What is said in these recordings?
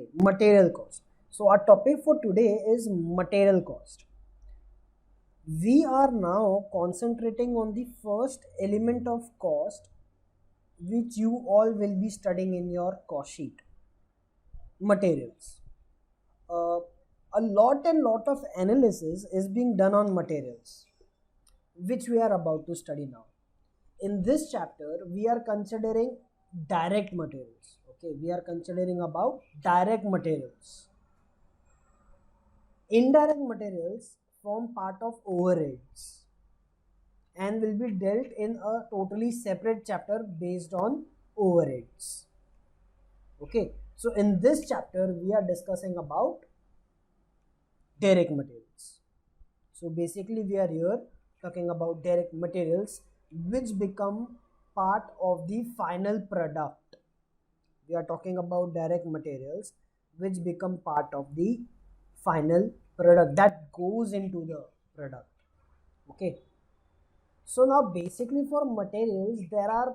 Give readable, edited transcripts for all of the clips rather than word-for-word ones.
Okay, material cost. So our topic for today is material cost. We are now concentrating on the first element of cost which you all will be studying in your cost sheet, materials. Uh, a lot of analysis is being done on materials, which we are about to study now. In this chapter, we are considering direct materials. Okay, we are considering about direct materials. Indirect materials form part of overheads and will be dealt in a totally separate chapter based on overheads. Okay, so in this chapter, we are discussing about direct materials. So basically, we are here talking about direct materials which become part of the final product. We are talking about direct materials which become part of the final product that goes into the product. Okay, so now basically for materials there are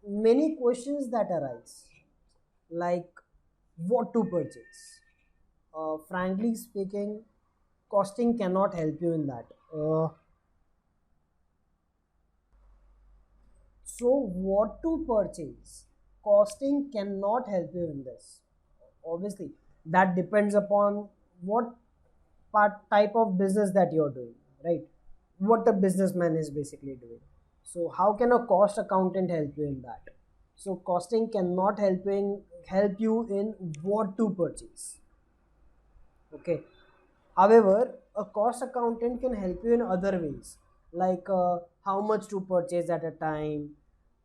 many questions that arise, like what to purchase. Frankly speaking, costing cannot help you in that. So what to purchase, costing cannot help you in this. Obviously that depends upon what part type of business that you're doing, right? What a businessman is basically doing. So how can a cost accountant help you in that? So costing cannot help you in what to purchase. Okay. However, a cost accountant can help you in other ways, like how much to purchase at a time,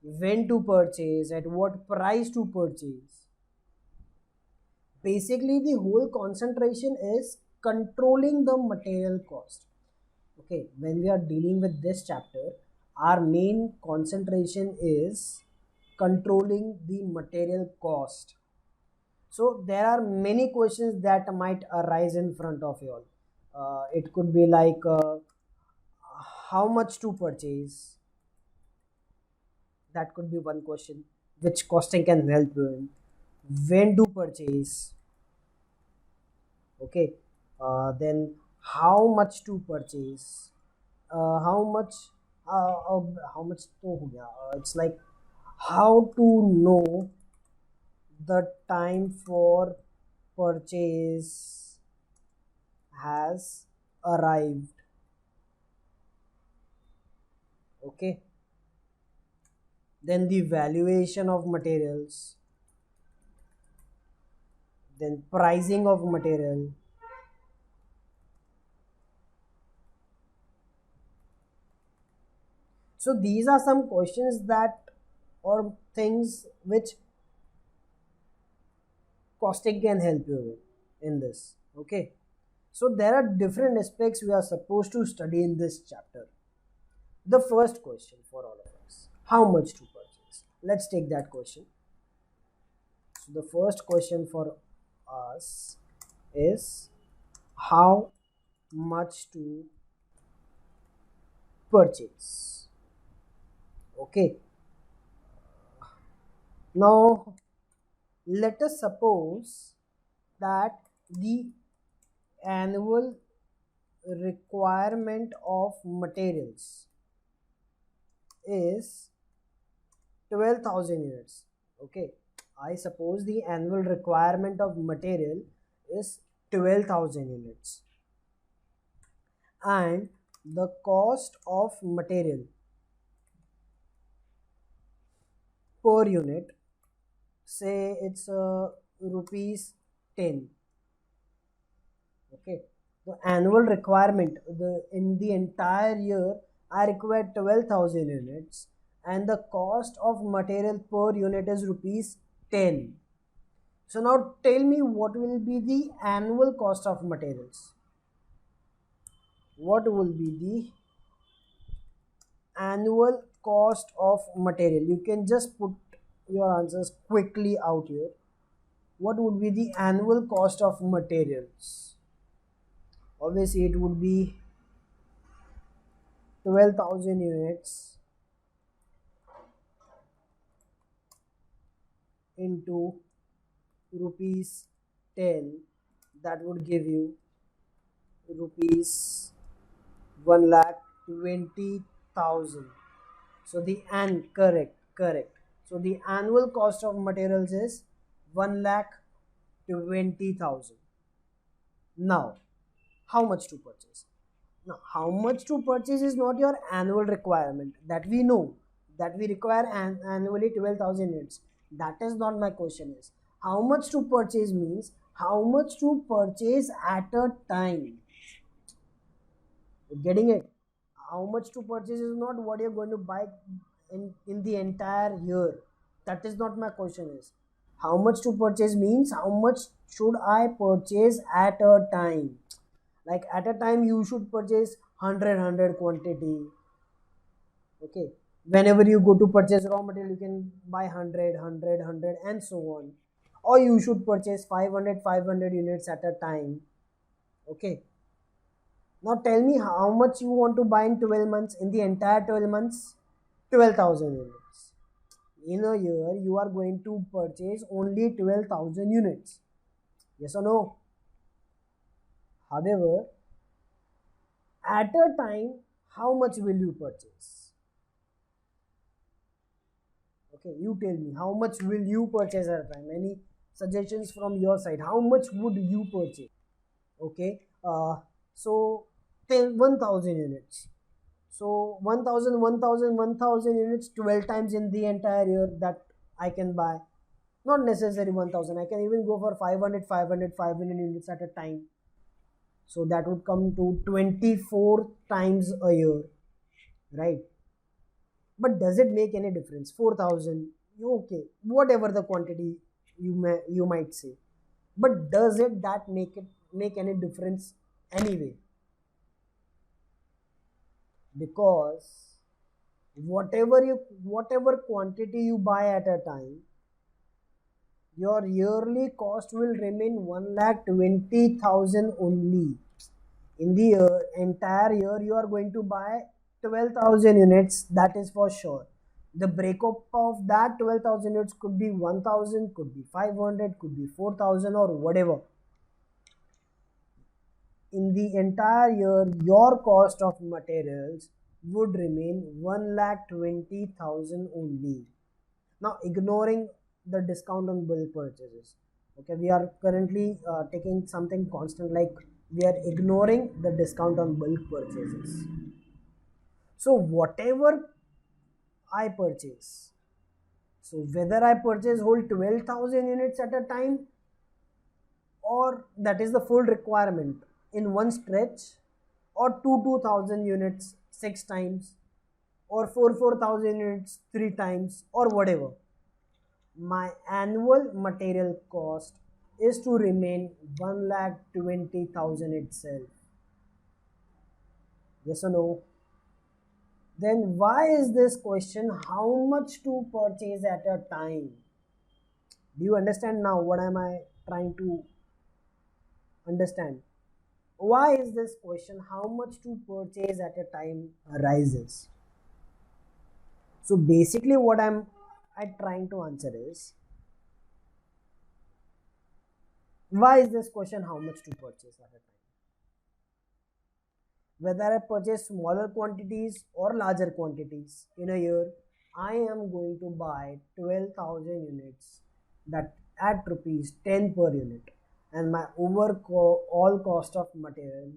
when to purchase, at what price to purchase. Basically, the whole concentration is controlling the material cost. Okay, when we are dealing with this chapter, our main concentration is controlling the material cost. So there are many questions that might arise in front of you all. It could be like how much to purchase. That could be one question which costing can help you in. When to purchase. Okay, then how much to purchase. How much how much to हो गया? It's like how to know the time for purchase has arrived. Okay, then the valuation of materials, then pricing of material. So these are some questions that or things which costing can help you with in this. Okay, so there are different aspects we are supposed to study in this chapter. The first question for all of us, how much to purchase? Let's take that question. So the first question for us is how much to purchase. Okay, now let us suppose that the annual requirement of materials is 12,000 units. Okay, I suppose the annual requirement of material is 12,000 units, and the cost of material per unit, say it's rupees 10. Okay, the annual requirement, the in the entire year I require 12,000 units, and the cost of material per unit is rupees 10. So now tell me what will be the annual cost of materials. What will be the annual cost of material? You can just put your answers quickly out here. What would be the annual cost of materials? Obviously it would be 12,000 units into rupees 10, that would give you rupees 1,20,000. So the correct. So the annual cost of materials is 1,20,000. Now, how much to purchase? Now, how much to purchase is not your annual requirement, that we know, that we require annually 12,000 units. That is not my question. Is how much to purchase means how much to purchase at a time. Getting it? How much to purchase is not what you're going to buy in the entire year. That is not my question. Is how much to purchase means how much should I purchase at a time. Like at a time you should purchase 100 quantity. Okay, whenever you go to purchase raw material you can buy 100 and so on, or you should purchase 500 units at a time. Okay, now tell me how much you want to buy in 12 months, in the entire 12 months. 12,000 units. In a year you are going to purchase only 12,000 units. Yes or no? However, at a time, how much will you purchase? Okay, you tell me how much will you purchase at a time? Any suggestions from your side? How much would you purchase? Okay, so till 1,000 units. So 1,000 units 12 times in the entire year that I can buy. Not necessary 1,000. I can even go for 500 units at a time. So that would come to 24 times a year, right? But does it make any difference? 4,000, okay, whatever the quantity you might say. But does that make any difference anyway? Because whatever quantity you buy at a time, your yearly cost will remain 1,20,000 only. In the entire year you are going to buy 12,000 units, that is for sure. The breakup of that 12,000 units could be 1,000, could be 500, could be 4,000 or whatever. In the entire year your cost of materials would remain 1,20,000 only. Now ignoring the discount on bulk purchases, okay, we are currently taking something constant, like we are ignoring the discount on bulk purchases. So whatever I purchase, so whether I purchase whole 12,000 units at a time, or that is the full requirement in one stretch, or 2,000 units 6 times, or 4,000 units 3 times, or whatever, my annual material cost is to remain 1,20,000 itself. Yes or no? Then why is this question how much to purchase at a time? Do you understand now what am I trying to understand? Why is this question how much to purchase at a time arises? So basically what I trying to answer is, why is this question how much to purchase at a time? Whether I purchase smaller quantities or larger quantities in a year, I am going to buy 12,000 units, that at rupees 10 per unit, and my overall cost of material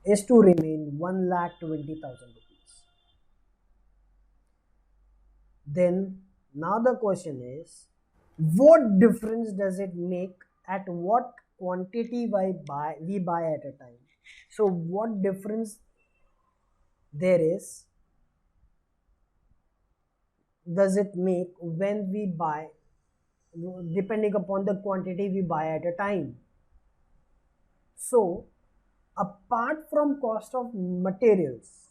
is to remain 1,20,000 rupees. Then now the question is, what difference does it make at what quantity we buy at a time? So what difference there is does it make when we buy, depending upon the quantity we buy at a time? So apart from cost of materials,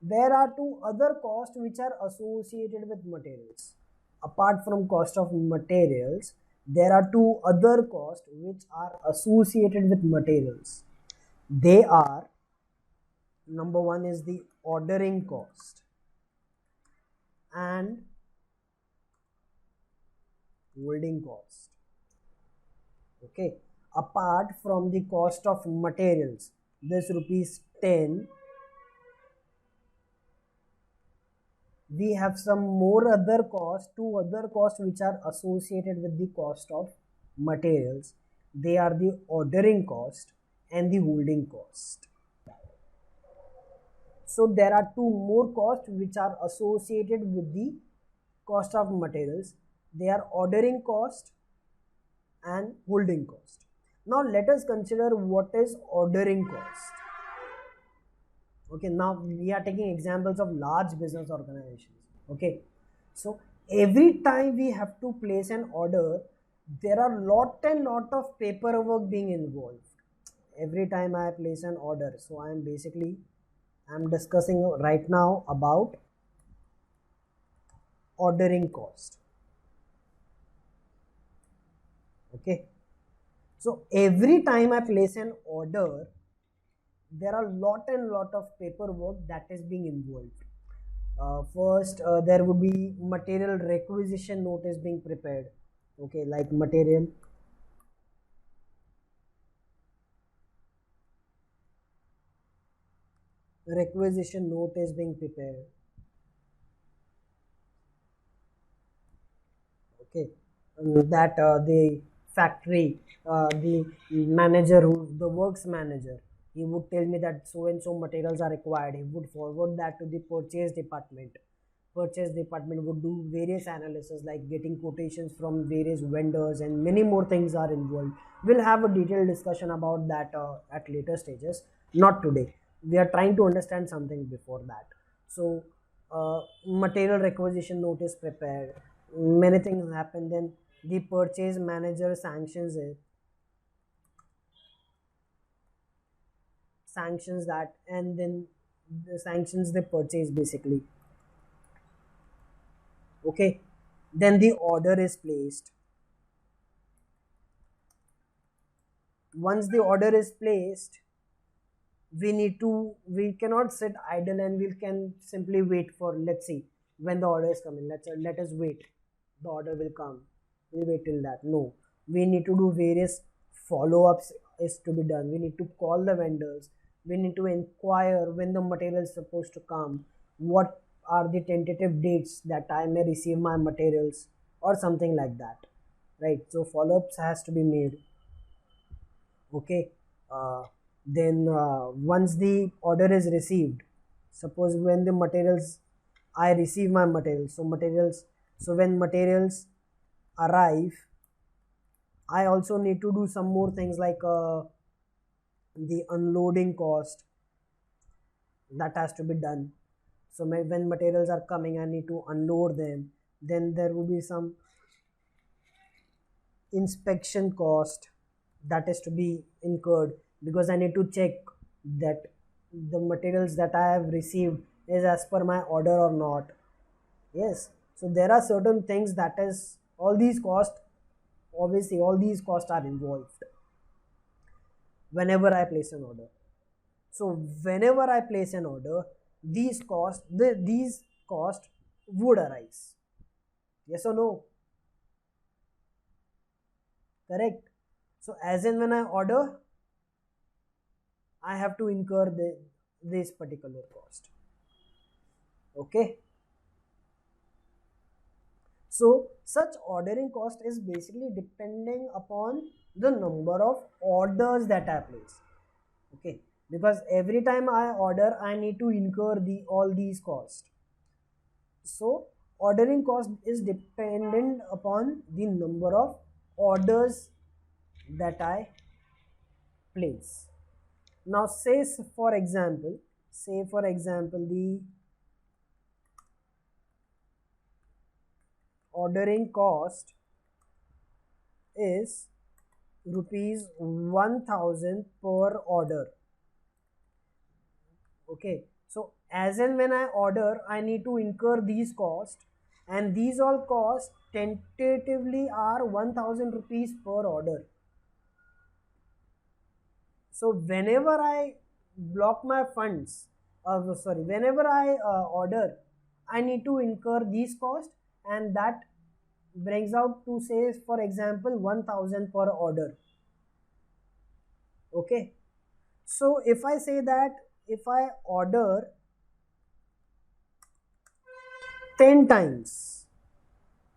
there are two other costs which are associated with materials. Apart from cost of materials, there are two other costs which are associated with materials. They are, number one is the ordering cost and holding cost. Okay, apart from the cost of materials, this rupees 10, we have some more other costs, two other costs which are associated with the cost of materials. They are the ordering cost and the holding cost. So there are two more costs which are associated with the cost of materials. They are ordering cost and holding cost. Now let us consider what is ordering cost. Okay, now we are taking examples of large business organizations. Okay, so every time we have to place an order, there are lot and lot of paperwork being involved. Every time I place an order, so I'm discussing right now about ordering cost. Okay, so every time I place an order, there are lot and lot of paperwork that is being involved. First, there would be material requisition notice being prepared. Okay, like material requisition notice being prepared. Okay, that the factory, the manager, who the works manager, he would tell me that so and so materials are required. He would forward that to the purchase department. Purchase department would do various analysis like getting quotations from various vendors, and many more things are involved. We'll have a detailed discussion about that at later stages, not today. We are trying to understand something before that. So material requisition notice prepared, many things happen, then the purchase manager sanctions that, and then the sanctions the purchase basically. Okay, then the order is placed. Once the order is placed, we cannot sit idle and we can simply wait for, let's see, when the order is coming, let us wait, the order will come, we'll wait till that. No, we need to do various follow-ups is to be done. We need to call the vendors, we need to inquire when the material is supposed to come, what are the tentative dates that I may receive my materials, or something like that, right? So follow-ups has to be made. Okay, then once the order is received, suppose when the materials, I receive my materials, so when materials arrive, I also need to do some more things like the unloading cost that has to be done. So when materials are coming, I need to unload them. Then there will be some inspection cost that is to be incurred, because I need to check that the materials that I have received is as per my order or not. Yes, so there are certain things that is, all these costs, obviously all these costs are involved whenever I place an order. So whenever I place an order, these costs would arise. Yes or no? Correct. So as in when I order, I have to incur this particular cost. Okay. So such ordering cost is basically depending upon the number of orders that I place. Okay, because every time I order, I need to incur all these costs. So ordering cost is dependent upon the number of orders that I place. Now say for example the ordering cost is rupees 1000 per order. Okay, so as and when I order, I need to incur these costs, and these all costs tentatively are 1000 rupees per order. So whenever I block my funds, whenever I order, I need to incur these costs, and that brings out to, say for example, 1000 per order. Okay, so if I say that if I order 10 times,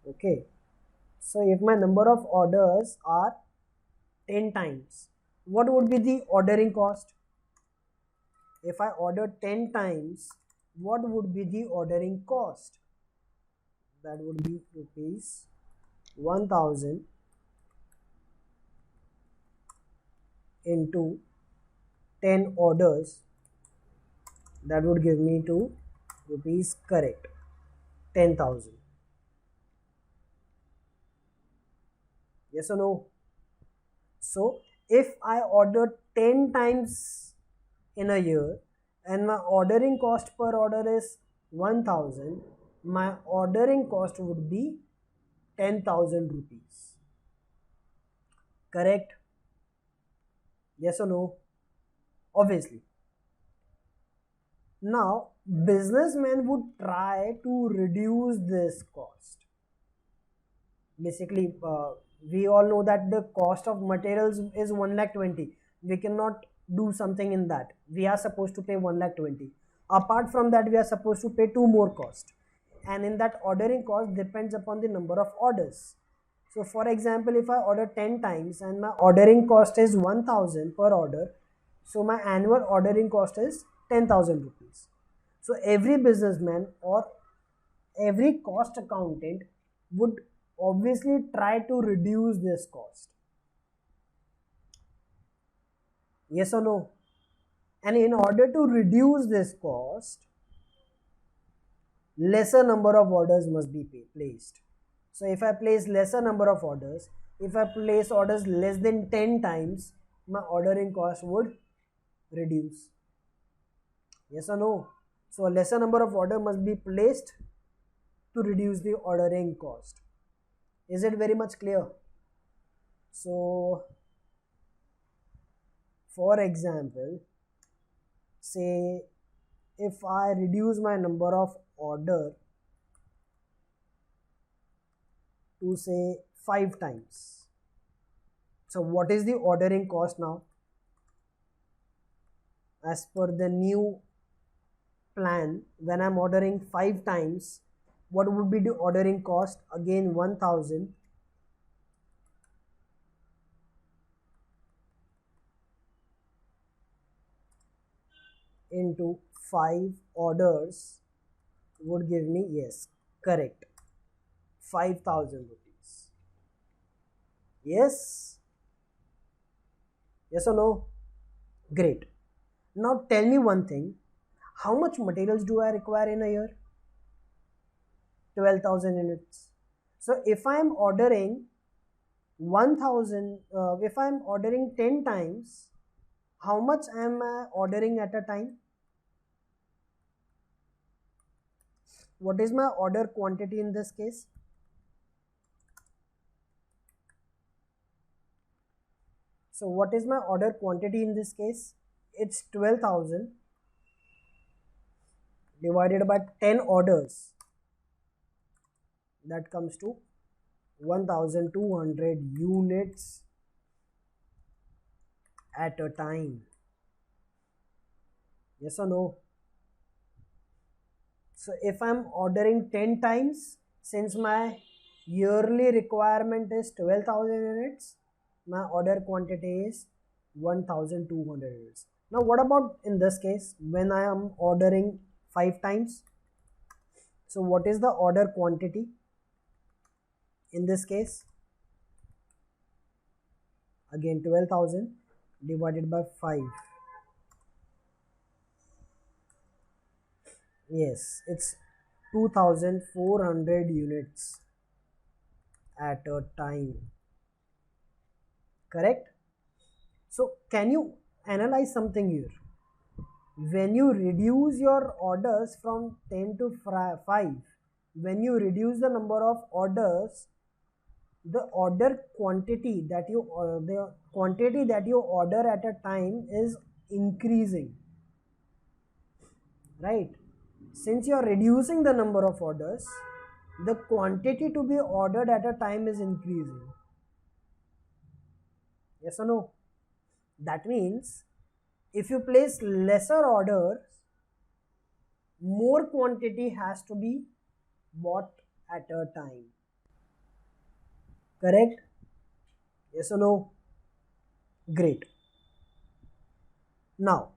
okay, so if my number of orders are 10 times, what would be the ordering cost? If I order 10 times, what would be the ordering cost? That would be rupees 1000 into 10 orders. That would give me to rupees, correct, 10,000. Yes or no? So if I order 10 times in a year and my ordering cost per order is 1000, my ordering cost would be 10,000 rupees. Correct? Yes or no? Obviously. Now, businessmen would try to reduce this cost. Basically, we all know that the cost of materials is 1 lakh 20. We cannot do something in that. We are supposed to pay 1 lakh 20. Apart from that, we are supposed to pay two more cost. And in that ordering cost depends upon the number of orders. So for example, if I order 10 times and my ordering cost is 1000 per order, so my annual ordering cost is 10,000 rupees. So every businessman or every cost accountant would obviously try to reduce this cost. Yes or no? And in order to reduce this cost, lesser number of orders must be placed. So if I place lesser number of orders, if I place orders less than 10 times, my ordering cost would reduce. Yes or no? So a lesser number of order must be placed to reduce the ordering cost. Is it very much clear? So for example, say if I reduce my number of order to say 5 times, so what is the ordering cost now? As per the new plan, when I'm ordering 5 times, what would be the ordering cost? Again 1000 into 5 orders would give me, yes, correct, 5,000 rupees. Yes? Yes or no? Great. Now tell me one thing. How much materials do I require in a year? 12,000 units. So if I am ordering 1000, if I am ordering 10 times, how much am I ordering at a time? What is my order quantity in this case? So what is my order quantity in this case? It's 12,000 divided by 10 orders. That comes to 1200 units at a time. Yes or no? So if I'm ordering 10 times, since my yearly requirement is 12,000 units, my order quantity is 1200 units. Now what about in this case when I am ordering 5 times? So what is the order quantity in this case? Again 12,000 divided by 5. Yes, it's 2400 units at a time. Correct? So can you analyze something here? When you reduce your orders from 10 to 5, when you reduce the number of orders, the order quantity that you the quantity that you order at a time is increasing, right? Since you are reducing the number of orders, the quantity to be ordered at a time is increasing. Yes or no? That means if you place lesser orders, more quantity has to be bought at a time. Correct? Yes or no? Great. Now,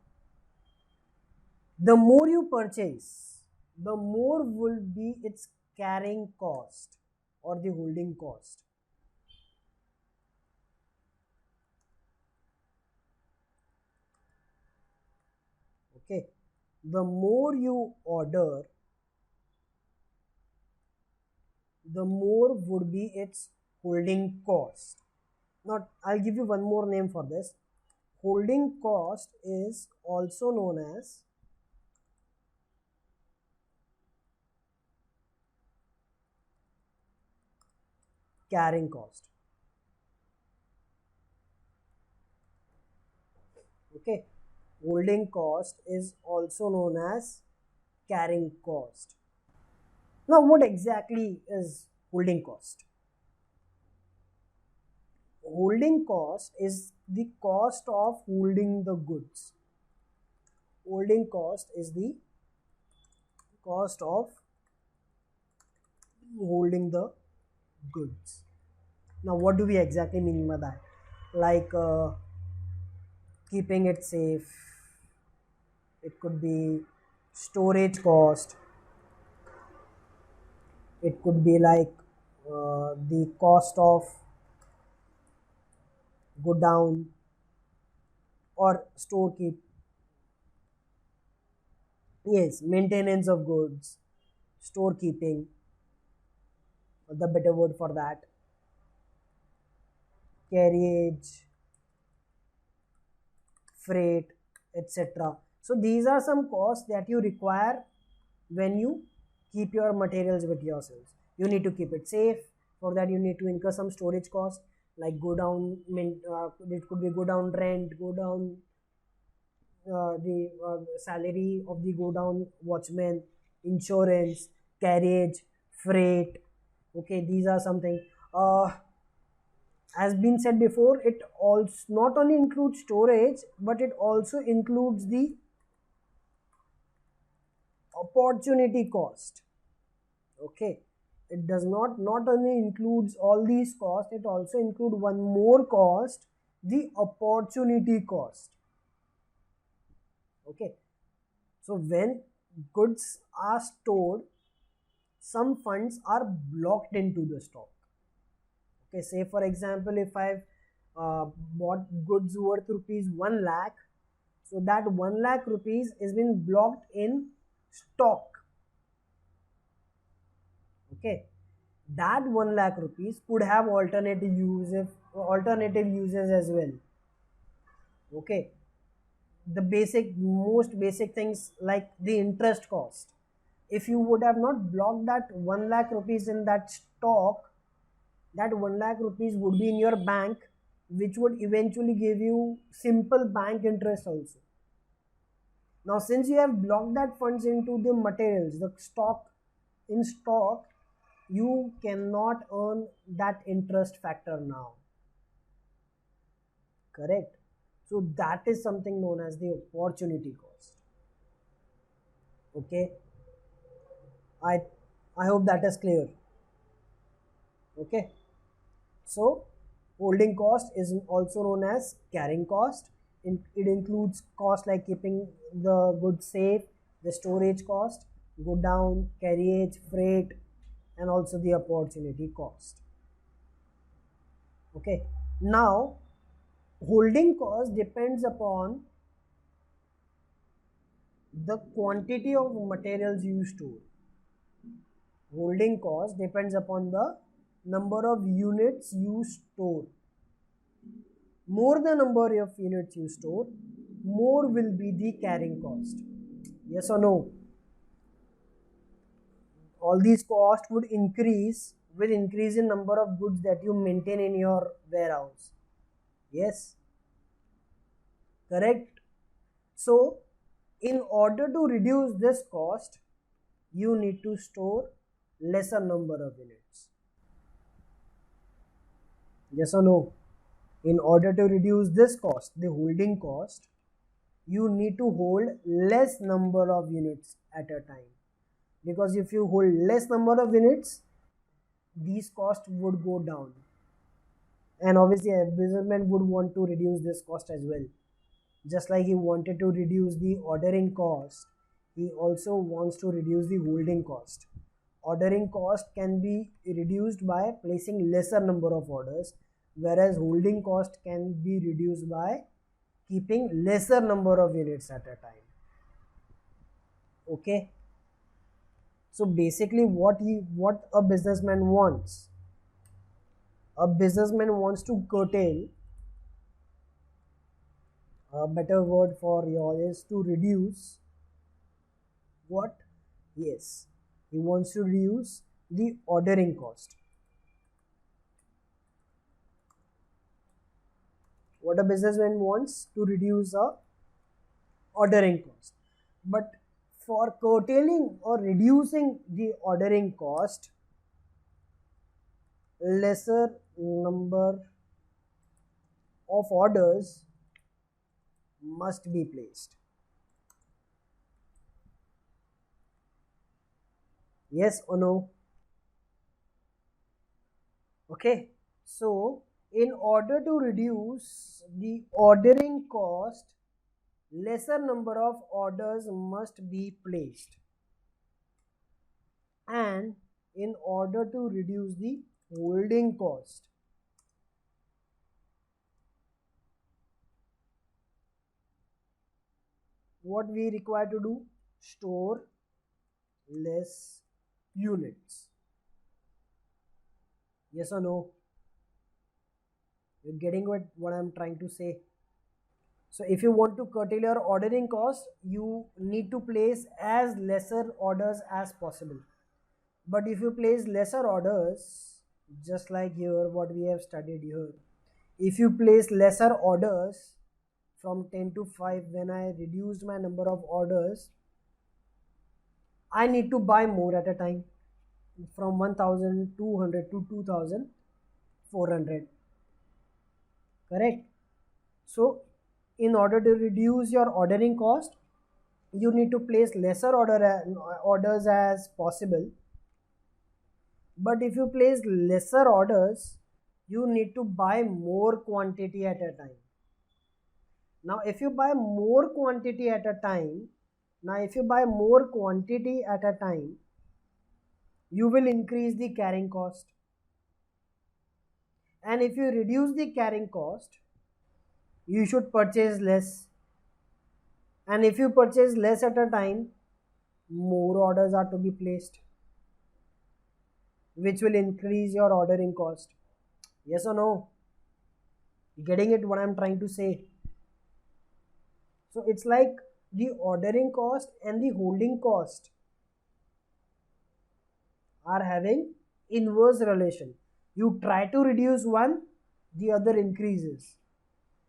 the more you purchase, the more will be its carrying cost or the holding cost. Okay. The more you order, the more would be its holding cost. Now, I'll give you one more name for this. Holding cost is also known as carrying cost. Okay, holding cost is also known as carrying cost. Now, what exactly is holding cost? Holding cost is the cost of holding the goods. Holding cost is the cost of holding the goods. Now, what do we exactly mean by that? Like keeping it safe, it could be storage cost, it could be like the cost of go down or store keep. Yes, maintenance of goods, storekeeping, the better word for that, carriage, freight, etc. So these are some costs that you require when you keep your materials with yourselves. You need to keep it safe. For that, you need to incur some storage cost, like go down. It could be go down rent, go down the salary of the go down watchman, insurance, carriage, freight. Okay, these are something. As been said before, it also not only includes storage, but it also includes the opportunity cost. Okay, it does not only includes all these costs, it also include one more cost, the opportunity cost. Okay, so when goods are stored, some funds are blocked into the stock. Okay, say for example, if I've bought goods worth rupees 1 lakh, so that 1 lakh rupees is been blocked in stock. Okay, that 1 lakh rupees could have alternative uses as well. Okay, the most basic things like the interest cost. If you would have not blocked that 1 lakh rupees in that stock, that 1 lakh rupees would be in your bank, which would eventually give you simple bank interest also. Now, since you have blocked that funds into the materials, the stock in stock, you cannot earn that interest factor now. Correct? So that is something known as the opportunity cost. Okay, I I hope that is clear. Okay, so holding cost is also known as carrying cost. It includes cost like keeping the goods safe, the storage cost, go down, carriage, freight, and also the opportunity cost. Okay, now holding cost depends upon the quantity of materials you store. Holding cost depends upon the number of units you store. More the number of units you store, more will be the carrying cost. Yes or no? All these costs would increase with increase in number of goods that you maintain in your warehouse. Yes, correct. So, in order to reduce this cost, you need to store lesser number of units. Yes or no? In order to reduce this cost, the holding cost, you need to hold less number of units at a time, because if you hold less number of units, these costs would go down, and obviously a businessman would want to reduce this cost as well. Just like he wanted to reduce the ordering cost, he also wants to reduce the holding cost. Ordering cost can be reduced by placing lesser number of orders, whereas holding cost can be reduced by keeping lesser number of units at a time. Okay, so basically what a businessman wants, a businessman wants to curtail, a better word for y'all is to reduce what? Yes, he wants to reduce the ordering cost. What a businessman wants to reduce a ordering cost. But for curtailing or reducing the ordering cost, lesser number of orders must be placed. Yes or no? Okay, so in order to reduce the ordering cost, lesser number of orders must be placed, and in order to reduce the holding cost, what we require to do? Store less units. Yes or no? You're getting what I'm trying to say? So if you want to curtail your ordering cost, you need to place as lesser orders as possible. But if you place lesser orders, just like here what we have studied here, if you place lesser orders from 10 to 5, when I reduced my number of orders, I need to buy more at a time, from 1200 to 2400. Correct? So in order to reduce your ordering cost, you need to place lesser orders as possible. But if you place lesser orders, you need to buy more quantity at a time. Now if you buy more quantity at a time, you will increase the carrying cost. And if you reduce the carrying cost, you should purchase less. And if you purchase less at a time, more orders are to be placed, which will increase your ordering cost. Yes or no? Getting it what I'm trying to say? So it's like the ordering cost and the holding cost are having inverse relation. You try to reduce one, the other increases.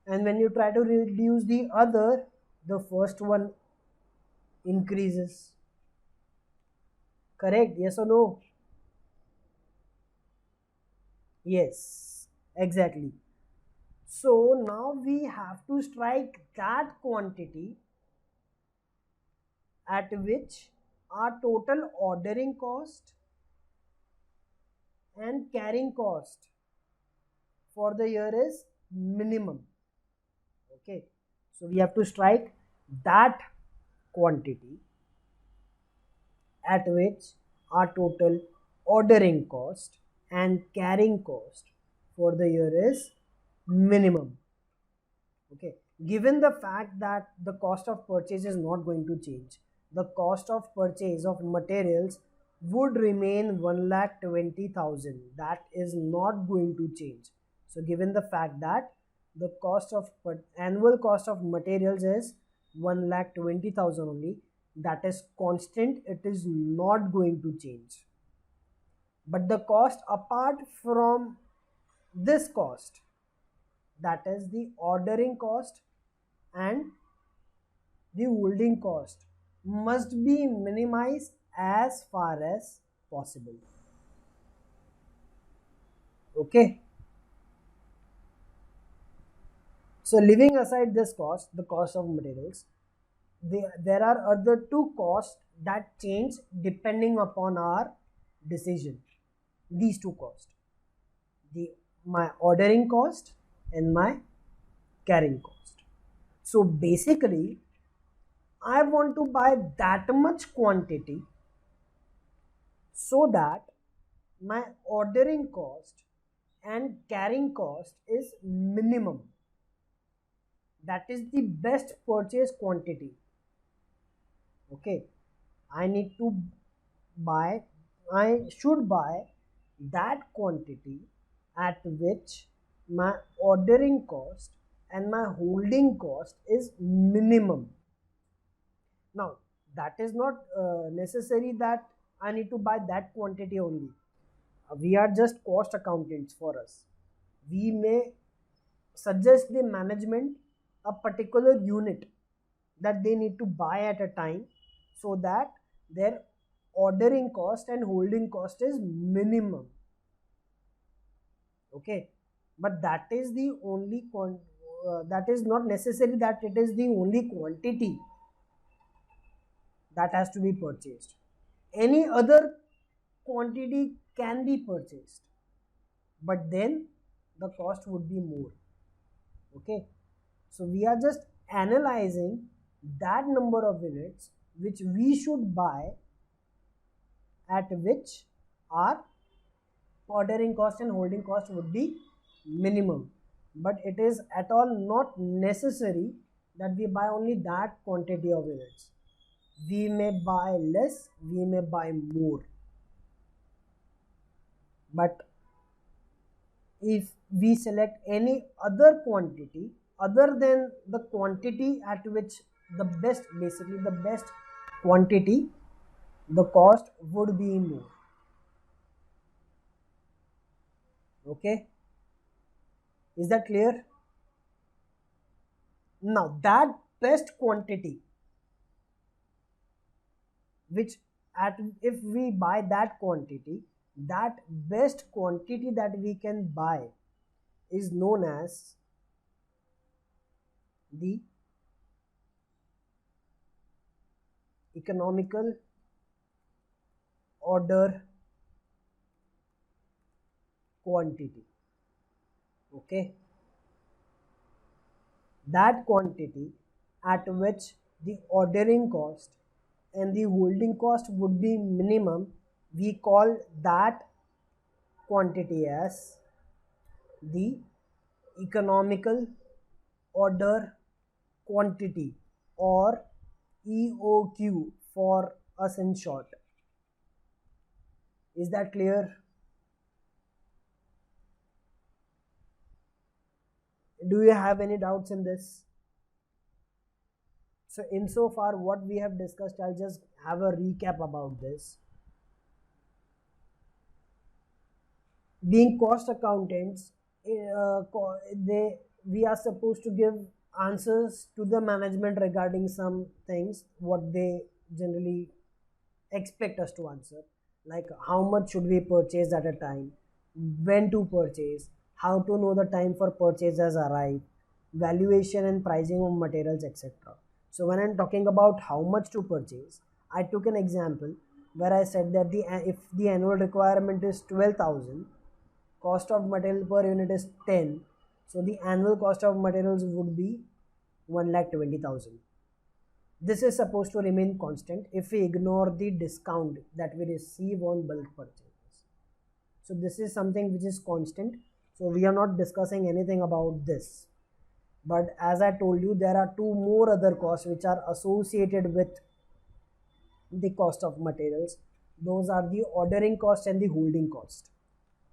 And when you try to reduce the other, the first one increases. Correct? Yes or no? Yes, exactly. So now we have to strike that quantity at which our total ordering cost and carrying cost for the year is minimum. Okay, so we have to strike that quantity at which our total ordering cost and carrying cost for the year is minimum. Okay, given the fact that the cost of purchase is not going to change, the cost of purchase of materials would remain 1,20,000. That is not going to change. So given the fact that the cost of annual cost of materials is 1,20,000 only, that is constant, it is not going to change. But the cost apart from this cost, that is the ordering cost and the holding cost, must be minimized as far as possible. Okay, So leaving aside this cost, the cost of materials, there are other two costs that change depending upon our decision. These two costs, my ordering cost and my carrying cost. So basically, I want to buy that much quantity so that my ordering cost and carrying cost is minimum. That is the best purchase quantity. Okay, I need to buy, I should buy that quantity at which my ordering cost and my holding cost is minimum. Now, that is not necessary that I need to buy that quantity only. We are just cost accountants for us. We may suggest the management a particular unit that they need to buy at a time so that their ordering cost and holding cost is minimum. Okay, but that is the only that is not necessary that it is the only quantity that has to be purchased. Any other quantity can be purchased, but then the cost would be more. Okay, so we are just analyzing that number of units which we should buy at which our ordering cost and holding cost would be minimum, but it is at all not necessary that we buy only that quantity of units. We may buy less, we may buy more, but if we select any other quantity other than the quantity at which the best, basically the best quantity, the cost would be more. Okay, is that clear? Now that best quantity which at if we buy that quantity, that best quantity that we can buy is known as the economical order quantity. Okay, that quantity at which the ordering cost and the holding cost would be minimum, we call that quantity as the economical order quantity, or EOQ for us in short. Is that clear? Do you have any doubts in this? So insofar what we have discussed, I'll just have a recap about this. Being cost accountants, we are supposed to give answers to the management regarding some things what they generally expect us to answer, like how much should we purchase at a time, when to purchase, how to know the time for purchase has arrived, valuation and pricing of materials, etc. So when I'm talking about how much to purchase, I took an example where I said that if the annual requirement is 12,000, cost of material per unit is 10, so the annual cost of materials would be 1,20,000. This is supposed to remain constant if we ignore the discount that we receive on bulk purchases. So this is something which is constant, so we are not discussing anything about this. But as I told you, there are two more other costs which are associated with the cost of materials. Those are the ordering cost and the holding cost.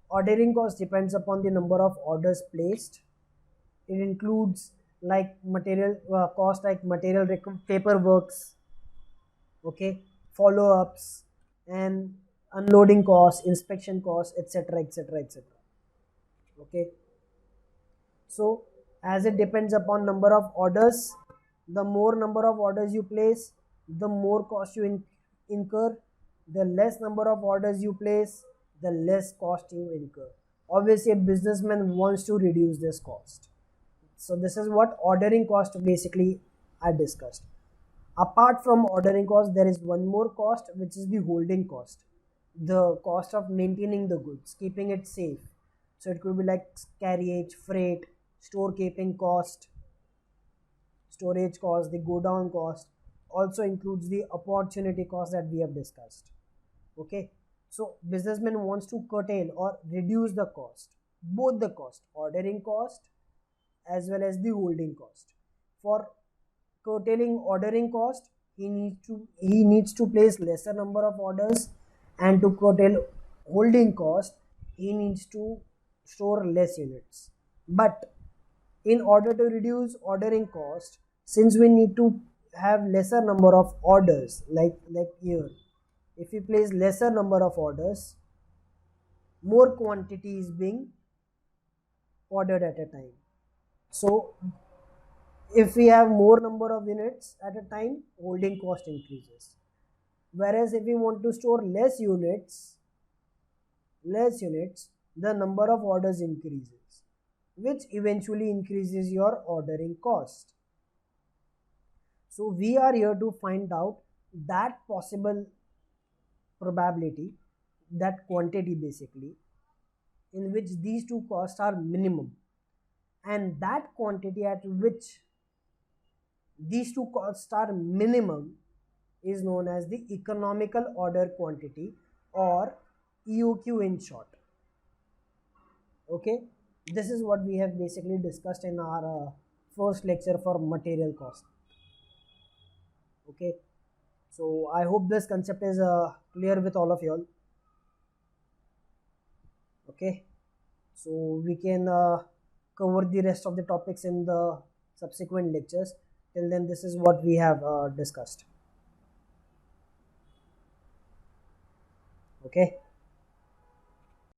Ordering cost depends upon the number of orders placed. It includes like material cost, like material paperworks, okay, follow-ups and unloading costs, inspection costs, etc, etc, etc. Okay, so as it depends upon number of orders, the more number of orders you place, the more cost you incur. The less number of orders you place, the less cost you incur. Obviously a businessman wants to reduce this cost. So this is what ordering cost basically I discussed. Apart from ordering cost, there is one more cost, which is the holding cost, the cost of maintaining the goods, keeping it safe. So it could be like carriage, freight, store keeping cost, storage cost, the go down cost, also includes the opportunity cost that we have discussed. Okay, so businessman wants to curtail or reduce the cost, both the cost, ordering cost as well as the holding cost. For curtailing ordering cost, he needs to place lesser number of orders, and to curtail holding cost, he needs to store less units. But in order to reduce ordering cost, since we need to have lesser number of orders, like here, if we place lesser number of orders, more quantity is being ordered at a time. So if we have more number of units at a time, holding cost increases. Whereas if we want to store less units, the number of orders increases, which eventually increases your ordering cost. So we are here to find out that possible probability, that quantity basically, in which these two costs are minimum, and that quantity at which these two costs are minimum is known as the economical order quantity, or EOQ in short. Okay, this is what we have basically discussed in our first lecture for material cost. Okay, so I hope this concept is clear with all of you all. Okay, so we can cover the rest of the topics in the subsequent lectures. Till then, this is what we have discussed. Okay.